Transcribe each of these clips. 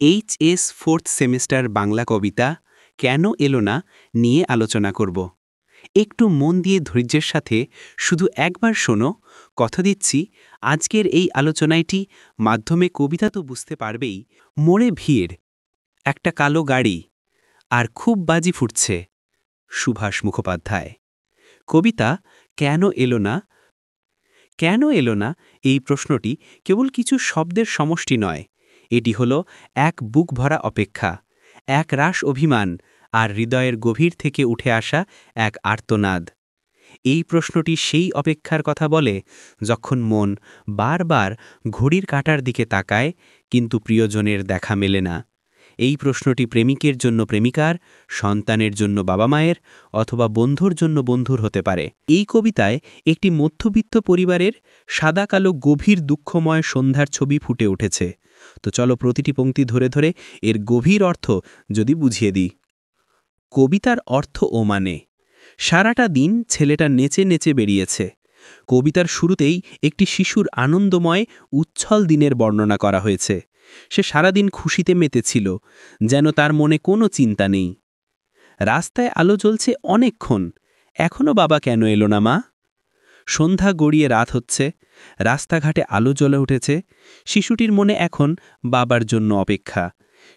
HS fourth semester Bangla কবিতা কেন এলো না নিয়ে আলোচনা করব। একটু মন দিয়ে ধৈর্যের সাথে শুধু একবার শোনো। কথা দিচ্ছি আজকের এই আলোচনাটি মাধ্যমে কবিতা তো বুঝতে পারবেই। মোড়ে ভিড়, একটা কালো গাড়ি, আর খুব বাজি ফুটছে। সুভাষ মুখোপাধ্যায়। কবিতা কেন এলো না? কেন এলো না এই প্রশ্নটি কেবল কিছু শব্দের সমষ্টি নয়, এটি হলো এক বুক ভরা অপেক্ষা, এক রাস অভিমান, আর হৃদয়ের গভীর থেকে উঠে আসা এক আর্তনাদ। এই প্রশ্নটি সেই অপেক্ষার কথা বলে যখন মন বারবার ঘড়ির কাঁটার দিকে তাকায়, কিন্তু প্রিয়জনের দেখা মেলে না। এই প্রশ্নটি প্রেমিকের জন্য প্রেমিকার, সন্তানের জন্য বাবা মায়ের, অথবা বন্ধুর জন্য বন্ধুর হতে পারে। এই কবিতায় একটি মধ্যবিত্ত পরিবারের সাদা কালো গভীর দুঃখময় সন্ধ্যার ছবি ফুটে উঠেছে। তো চলো প্রতিটি পংক্তি ধরে ধরে এর গভীর অর্থ যদি বুঝিয়ে দিই। কবিতার অর্থ ও মানে। সারাটা দিন ছেলেটা নেচে নেচে বেরিয়েছে। কবিতার শুরুতেই একটি শিশুর আনন্দময় উচ্ছল দিনের বর্ণনা করা হয়েছে। সে সারাদিন খুশিতে মেতেছিল, যেন তার মনে কোনো চিন্তা নেই। রাস্তায় আলো জ্বলছে অনেকক্ষণ, এখনো বাবা কেন এলো না মা? সন্ধ্যা গড়িয়ে রাত হচ্ছে, রাস্তাঘাটে আলো জ্বলে উঠেছে। শিশুটির মনে এখন বাবার জন্য অপেক্ষা।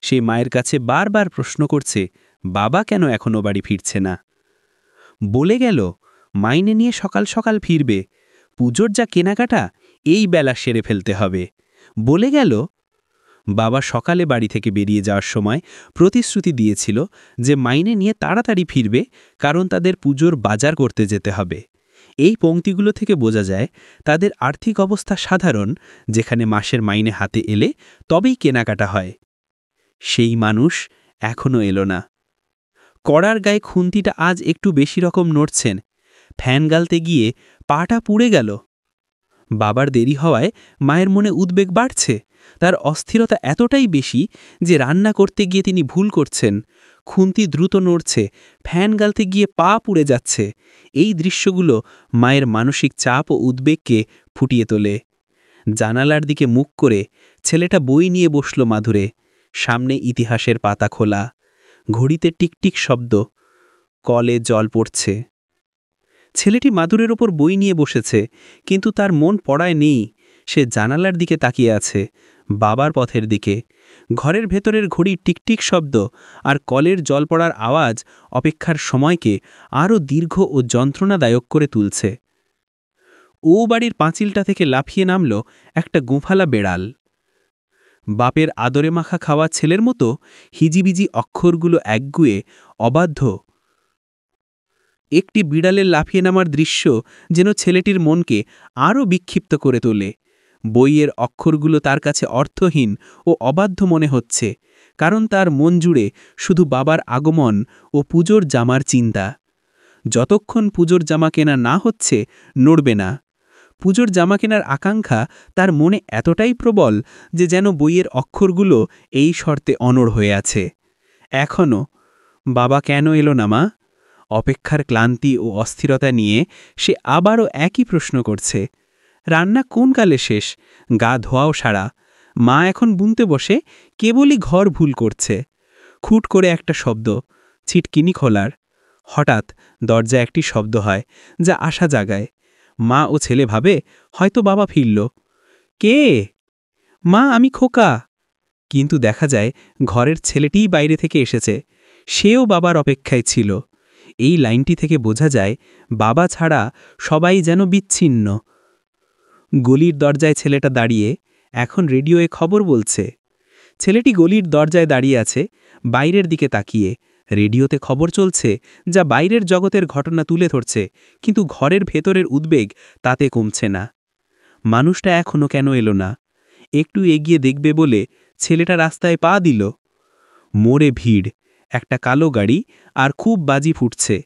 সে মায়ের কাছে বারবার প্রশ্ন করছে, বাবা কেন এখনো বাড়ি ফিরছে না? বলে গেল মাইনে নিয়ে সকাল সকাল ফিরবে, পুজোর যা কেনাকাটা এই বেলা সেরে ফেলতে হবে। বলে গেল বাবা সকালে বাড়ি থেকে বেরিয়ে যাওয়ার সময় প্রতিশ্রুতি দিয়েছিল যে মাইনে নিয়ে তাড়াতাড়ি ফিরবে, কারণ তাদের পুজোর বাজার করতে যেতে হবে। এই পংক্তিগুলো থেকে বোঝা যায় তাদের আর্থিক অবস্থা সাধারণ, যেখানে মাসের মাইনে হাতে এলে তবেই কেনাকাটা হয়। সেই মানুষ এখনও এলো না। কড়ার গায়ে খুন্তিটা আজ একটু বেশি রকম নড়ছেন। ফ্যান গালতে গিয়ে পাটা পুড়ে গেল। বাবার দেরি হওয়ায় মায়ের মনে উদ্বেগ বাড়ছে। তার অস্থিরতা এতটাই বেশি যে রান্না করতে গিয়ে তিনি ভুল করছেন। খুন্তি দ্রুত নড়ছে, ফ্যান গালতে গিয়ে পা পুড়ে যাচ্ছে। এই দৃশ্যগুলো মায়ের মানসিক চাপ ও উদ্বেগকে ফুটিয়ে তোলে। জানালার দিকে মুখ করে ছেলেটা বই নিয়ে বসল মাদুরে। সামনে ইতিহাসের পাতা খোলা, ঘড়িতে টিকটিক শব্দ, কলে জল পড়ছে। ছেলেটি মাদুরের ওপর বই নিয়ে বসেছে, কিন্তু তার মন পড়ায় নেই। সে জানালার দিকে তাকিয়ে আছে, বাবার পথের দিকে। ঘরের ভেতরের ঘড়ির টিকটিক শব্দ আর কলের জল পড়ার আওয়াজ অপেক্ষার সময়কে আরও দীর্ঘ ও যন্ত্রণাদায়ক করে তুলছে। ও বাড়ির পাঁচিলটা থেকে লাফিয়ে নামল একটা গোঁফালা বেড়াল। বাপের আদরে মাখা খাওয়া ছেলের মতো হিজিবিজি অক্ষরগুলো একগুয়ে, অবাধ্য। একটি বিড়ালের লাফিয়ে নামার দৃশ্য যেন ছেলেটির মনকে আরও বিক্ষিপ্ত করে তোলে। বইয়ের অক্ষরগুলো তার কাছে অর্থহীন ও অবাধ্য মনে হচ্ছে, কারণ তার মন জুড়ে শুধু বাবার আগমন ও পুজোর জামার চিন্তা। যতক্ষণ পুজোর জামা কেনা না হচ্ছে, নড়বে না। পুজোর জামা কেনার আকাঙ্ক্ষা তার মনে এতটাই প্রবল যে যেন বইয়ের অক্ষরগুলো এই শর্তে অনড় হয়ে আছে। এখনও বাবা কেন এলো না মা? অপেক্ষার ক্লান্তি ও অস্থিরতা নিয়ে সে আবারও একই প্রশ্ন করছে। রান্না কোন কালে শেষ, গা ধোয়াও সারা। মা এখন বুনতে বসে কেবলই ঘর ভুল করছে। খুট করে একটা শব্দ, ছিটকিনি খোলার। হঠাৎ দরজায় একটি শব্দ হয় যা আশা জাগায়। মা ও ছেলে ভাবে হয়তো বাবা ফিরল। কে? মা, আমি খোকা। কিন্তু দেখা যায় ঘরের ছেলেটিই বাইরে থেকে এসেছে। সেও বাবার অপেক্ষায় ছিল। এই লাইনটি থেকে বোঝা যায় বাবা ছাড়া সবাই যেন বিচ্ছিন্ন। গলির দরজায় ছেলেটা দাঁড়িয়ে এখন রেডিওয়ে খবর বলছে। ছেলেটি গলির দরজায় দাঁড়িয়ে আছে, বাইরের দিকে তাকিয়ে। রেডিওতে খবর চলছে যা বাইরের জগতের ঘটনা তুলে ধরছে, কিন্তু ঘরের ভেতরের উদ্বেগ তাতে কমছে না। মানুষটা এখনও কেন এলো না? একটু এগিয়ে দেখবে বলে ছেলেটা রাস্তায় পা দিল। মোড়ে ভিড়, একটা কালো গাড়ি, আর খুব বাজি ফুটছে।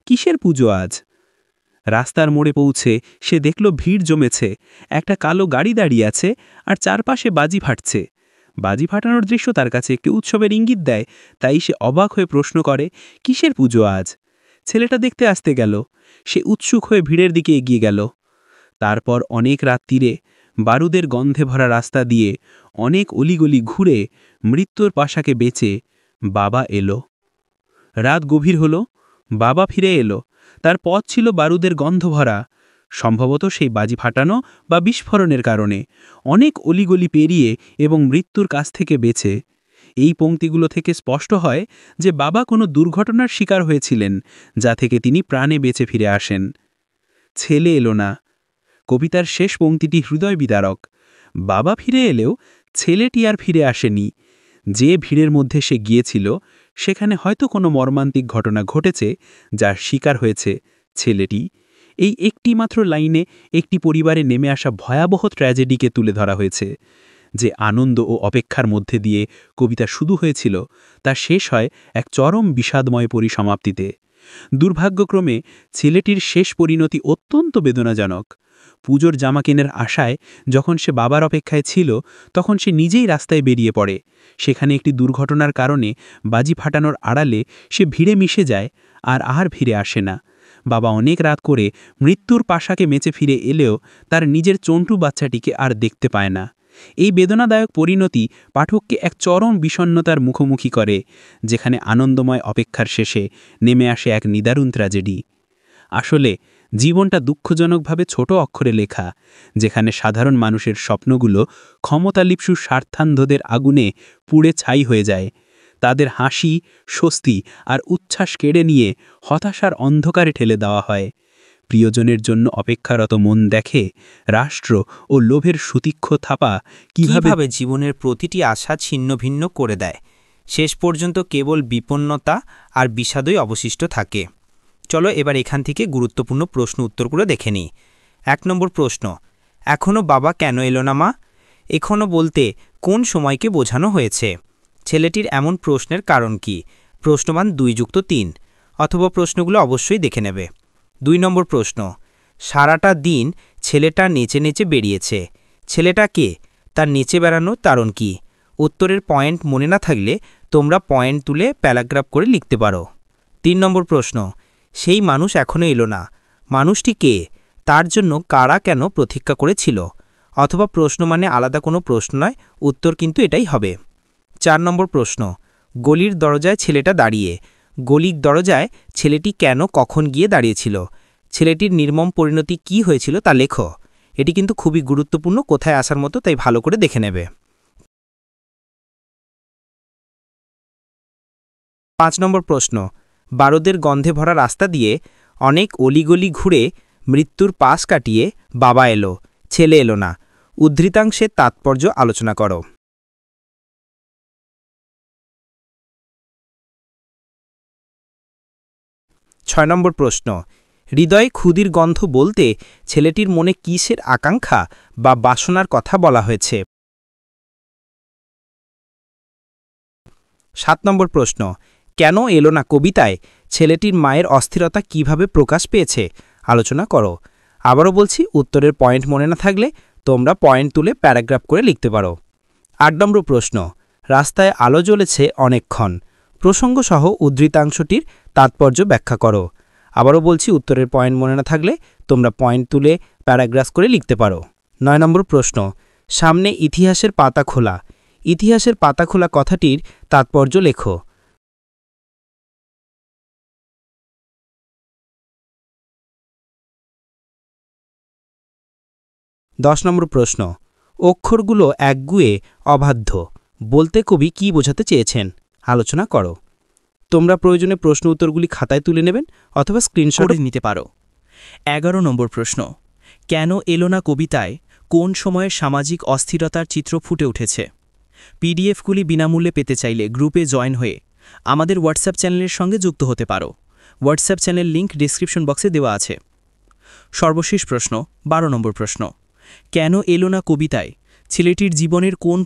কিসের পুজো আজ? রাস্তার মোড়ে পৌঁছে সে দেখল ভিড় জমেছে। একটা কালো গাড়ি দাঁড়িয়ে আছে, আর চারপাশে বাজি ফাটছে। বাজি ফাটানোর দৃশ্য তার কাছে একটি উৎসবের ইঙ্গিত দেয়। তাই সে অবাক হয়ে প্রশ্ন করে, কিসের পুজো আজ? ছেলেটা দেখতে আসতে গেল। সে উৎসুক হয়ে ভিড়ের দিকে এগিয়ে গেল। তারপর অনেক রাত্রিরে বারুদের গন্ধে ভরা রাস্তা দিয়ে অনেক অলিগলি ঘুরে মৃত্যুর পাশাকে বেচে বাবা এলো। রাত গভীর হল, বাবা ফিরে এলো। তার পথ ছিল বারুদের গন্ধ ভরা, সম্ভবত সেই বাজি ফাটানো বা বিস্ফোরণের কারণে। অনেক অলিগলি পেরিয়ে এবং মৃত্যুর কাছ থেকে বেঁচে। এই পংক্তিগুলো থেকে স্পষ্ট হয় যে বাবা কোনো দুর্ঘটনার শিকার হয়েছিলেন, যা থেকে তিনি প্রাণে বেঁচে ফিরে আসেন। ছেলে এলো না। কবিতার শেষ পংক্তিটি হৃদয় বিদারক। বাবা ফিরে এলেও ছেলেটি আর ফিরে আসেনি। যে ভিড়ের মধ্যে সে গিয়েছিল, সেখানে হয়তো কোনো মর্মান্তিক ঘটনা ঘটেছে, যার শিকার হয়েছে ছেলেটি। এই একটি মাত্র লাইনে একটি পরিবারে নেমে আসা ভয়াবহ ট্র্যাজেডিকে তুলে ধরা হয়েছে। যে আনন্দ ও অপেক্ষার মধ্যে দিয়ে কবিতা শুরু হয়েছিল, তা শেষ হয় এক চরম বিষাদময় পরিসমাপ্তিতে। দুর্ভাগ্যক্রমে ছেলেটির শেষ পরিণতি অত্যন্ত বেদনাজনক। পুজোর জামা কেনার আশায় যখন সে বাবার অপেক্ষায় ছিল, তখন সে নিজেই রাস্তায় বেরিয়ে পড়ে। সেখানে একটি দুর্ঘটনার কারণে বাজি ফাটানোর আড়ালে সে ভিড়ে মিশে যায়, আর ফিরে আসে না। বাবা অনেক রাত করে মৃত্যুর পাশাকে মেচে ফিরে এলেও তার নিজের চন্টু বাচ্চাটিকে আর দেখতে পায় না। এই বেদনাদায়ক পরিণতি পাঠককে এক চরম বিষণ্ণতার মুখোমুখি করে, যেখানে আনন্দময় অপেক্ষার শেষে নেমে আসে এক নিদারুণ ট্র্যাজেডি। আসলে জীবনটা দুঃখজনকভাবে ছোট অক্ষরে লেখা, যেখানে সাধারণ মানুষের স্বপ্নগুলো ক্ষমতালিপ্সু স্বার্থান্ধদের আগুনে পুড়ে ছাই হয়ে যায়। তাদের হাসি, স্বস্তি আর উচ্ছ্বাস কেড়ে নিয়ে হতাশার অন্ধকারে ঠেলে দেওয়া হয়। প্রিয়জনের জন্য অপেক্ষারত মন দেখে রাষ্ট্র ও লোভের সুতীক্ষ্ণ থাপা কিভাবে জীবনের প্রতিটি আশা ছিন্নভিন্ন করে দেয়। শেষ পর্যন্ত কেবল বিপন্নতা আর বিষাদই অবশিষ্ট থাকে। চলো এবার এখান থেকে গুরুত্বপূর্ণ প্রশ্ন উত্তরগুলো দেখে নিই। ১ নম্বর প্রশ্ন, এখনও বাবা কেন এলো না মা? এখনও বলতে কোন সময়কে বোঝানো হয়েছে? ছেলেটির এমন প্রশ্নের কারণ কি? প্রশ্নমান ২+৩, অথবা প্রশ্নগুলো অবশ্যই দেখে নেবে। ২ নম্বর প্রশ্ন, সারাটা দিন ছেলেটা নেচে নেচে বেরিয়েছে। ছেলেটা কে? তার নেচে বেড়ানোর কারণ কি? উত্তরের পয়েন্ট মনে না থাকলে তোমরা পয়েন্ট তুলে প্যারাগ্রাফ করে লিখতে পারো। ৩ নম্বর প্রশ্ন, সেই মানুষ এখনও এলো না। মানুষটি কে? তার জন্য কারা কেন প্রতীক্ষা করেছিল? অথবা প্রশ্ন মানে আলাদা কোনো প্রশ্ন নয়, উত্তর কিন্তু এটাই হবে। ৪ নম্বর প্রশ্ন, গলির দরজায় ছেলেটা দাঁড়িয়ে। গলির দরজায় ছেলেটি কেন কখন গিয়ে দাঁড়িয়েছিল? ছেলেটির নির্মম পরিণতি কি হয়েছিল তা লেখো। এটি কিন্তু খুবই গুরুত্বপূর্ণ, কোথায় আসার মতো, তাই ভালো করে দেখে নেবে। ৫ নম্বর প্রশ্ন, বারুদের গন্ধে ভরা রাস্তা দিয়ে অনেক অলিগলি ঘুরে মৃত্যুর পাশ কাটিয়ে বাবা এলো, ছেলে এলো না। উদ্ধৃতাংশের তাৎপর্য আলোচনা করো। ৬ নম্বর প্রশ্ন, হৃদয় ক্ষুদির গন্ধ বলতে ছেলেটির মনে কিসের আকাঙ্ক্ষা বা বাসনার কথা বলা হয়েছে? ৭ নম্বর প্রশ্ন, কেন এলো না কবিতায় ছেলেটির মায়ের অস্থিরতা কিভাবে প্রকাশ পেয়েছে আলোচনা করো। আবারও বলছি, উত্তরের পয়েন্ট মনে না থাকলে তোমরা পয়েন্ট তুলে প্যারাগ্রাফ করে লিখতে পারো। ৮ নম্বর প্রশ্ন, রাস্তায় আলো জ্বলেছে অনেকক্ষণ। প্রসঙ্গসহ উদ্ধৃতাংশটির তাৎপর্য ব্যাখ্যা করো। আবারও বলছি, উত্তরের পয়েন্ট মনে না থাকলে তোমরা পয়েন্ট তুলে প্যারাগ্রাফ করে লিখতে পারো। ৯ নম্বর প্রশ্ন, সামনে ইতিহাসের পাতা খোলা। ইতিহাসের পাতা খোলা কথাটির তাৎপর্য লেখো। ১০ নম্বর প্রশ্ন, অক্ষরগুলো একগুয়ে অবাধ্য বলতে কবি কি বোঝাতে চেয়েছেন আলোচনা করো। তোমরা প্রয়োজনে প্রশ্ন উত্তরগুলি খাতায় তুলে নেবেন অথবা স্ক্রিনশট নিতে পারো। ১১ নম্বর প্রশ্ন, কেন এলো না কবিতায় কোন সময়ে সামাজিক অস্থিরতার চিত্র ফুটে উঠেছে? পিডিএফগুলি বিনামূল্যে পেতে চাইলে গ্রুপে জয়েন হয়ে আমাদের হোয়াটসঅ্যাপ চ্যানেলের সঙ্গে যুক্ত হতে পারো। হোয়াটসঅ্যাপ চ্যানেল লিংক ডেসক্রিপশন বক্সে দেওয়া আছে। সর্বশেষ প্রশ্ন, ১২ নম্বর প্রশ্ন, কেন এলো না কবিতায় ছেলেটির জীবনের কোন